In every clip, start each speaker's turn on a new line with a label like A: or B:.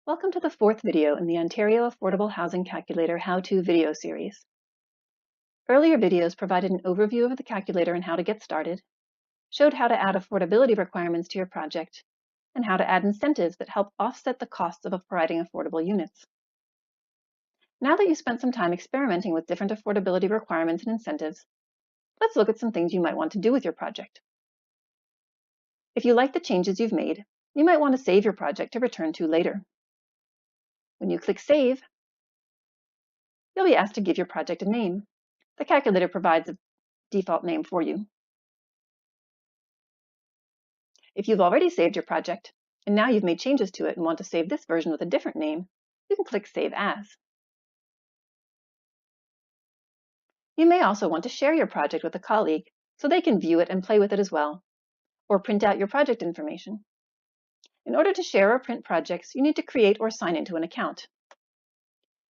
A: Welcome to the fourth video in the Ontario Affordable Housing Calculator How-To video series. Earlier videos provided an overview of the calculator and how to get started, showed how to add affordability requirements to your project, and how to add incentives that help offset the costs of providing affordable units. Now that you've spent some time experimenting with different affordability requirements and incentives, let's look at some things you might want to do with your project. If you like the changes you've made, you might want to save your project to return to later. When you click Save, you'll be asked to give your project a name. The calculator provides a default name for you. If you've already saved your project, and now you've made changes to it and want to save this version with a different name, you can click Save As. You may also want to share your project with a colleague so they can view it and play with it as well, or print out your project information. In order to share or print projects, you need to create or sign into an account.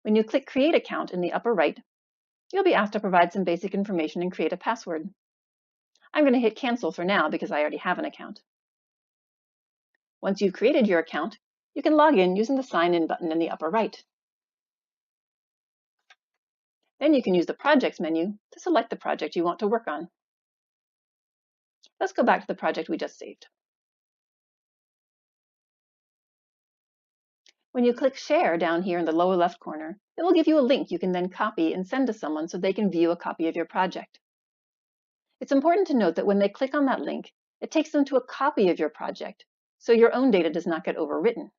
A: When you click Create Account in the upper right, you'll be asked to provide some basic information and create a password. I'm going to hit Cancel for now because I already have an account. Once you've created your account, you can log in using the Sign In button in the upper right. Then you can use the Projects menu to select the project you want to work on. Let's go back to the project we just saved. When you click Share down here in the lower left corner, it will give you a link you can then copy and send to someone so they can view a copy of your project. It's important to note that when they click on that link, it takes them to a copy of your project, so your own data does not get overwritten.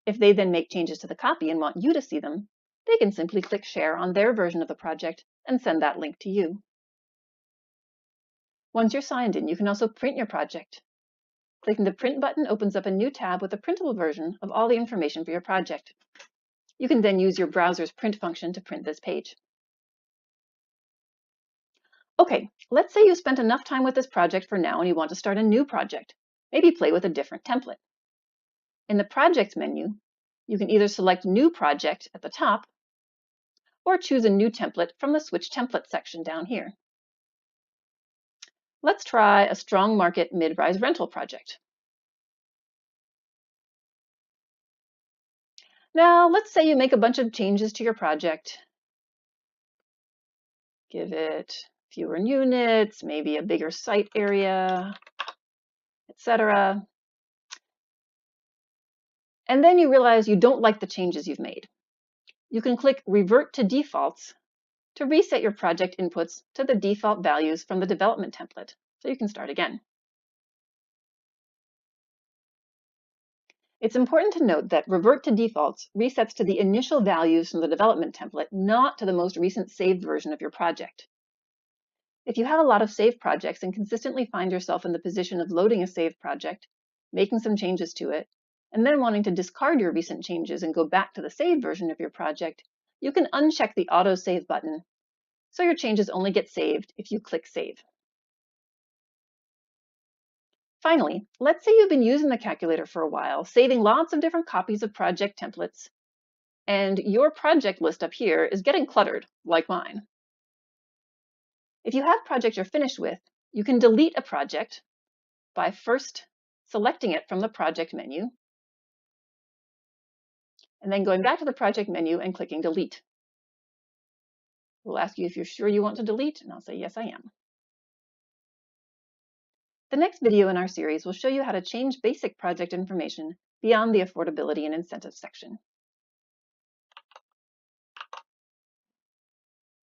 A: If they then make changes to the copy and want you to see them, they can simply click Share on their version of the project and send that link to you. Once you're signed in, you can also print your project. Clicking the Print button opens up a new tab with a printable version of all the information for your project. You can then use your browser's print function to print this page. Okay, let's say you spent enough time with this project for now and you want to start a new project. Maybe play with a different template. In the Projects menu, you can either select New Project at the top or choose a new template from the Switch Template section down here. Let's try a strong market mid-rise rental project. Now, let's say you make a bunch of changes to your project. Give it fewer units, maybe a bigger site area, etc. And then you realize you don't like the changes you've made. You can click Revert to Defaults to reset your project inputs to the default values from the development template, so you can start again. It's important to note that Revert to Defaults resets to the initial values from the development template, not to the most recent saved version of your project. If you have a lot of saved projects and consistently find yourself in the position of loading a saved project, making some changes to it, and then wanting to discard your recent changes and go back to the saved version of your project, you can uncheck the Auto Save button, so your changes only get saved if you click Save. Finally, let's say you've been using the calculator for a while, saving lots of different copies of project templates, and your project list up here is getting cluttered, like mine. If you have projects you're finished with, you can delete a project by first selecting it from the Project menu, and then going back to the Project menu and clicking Delete. We'll ask you if you're sure you want to delete, and I'll say, yes, I am. The next video in our series will show you how to change basic project information beyond the affordability and incentives section.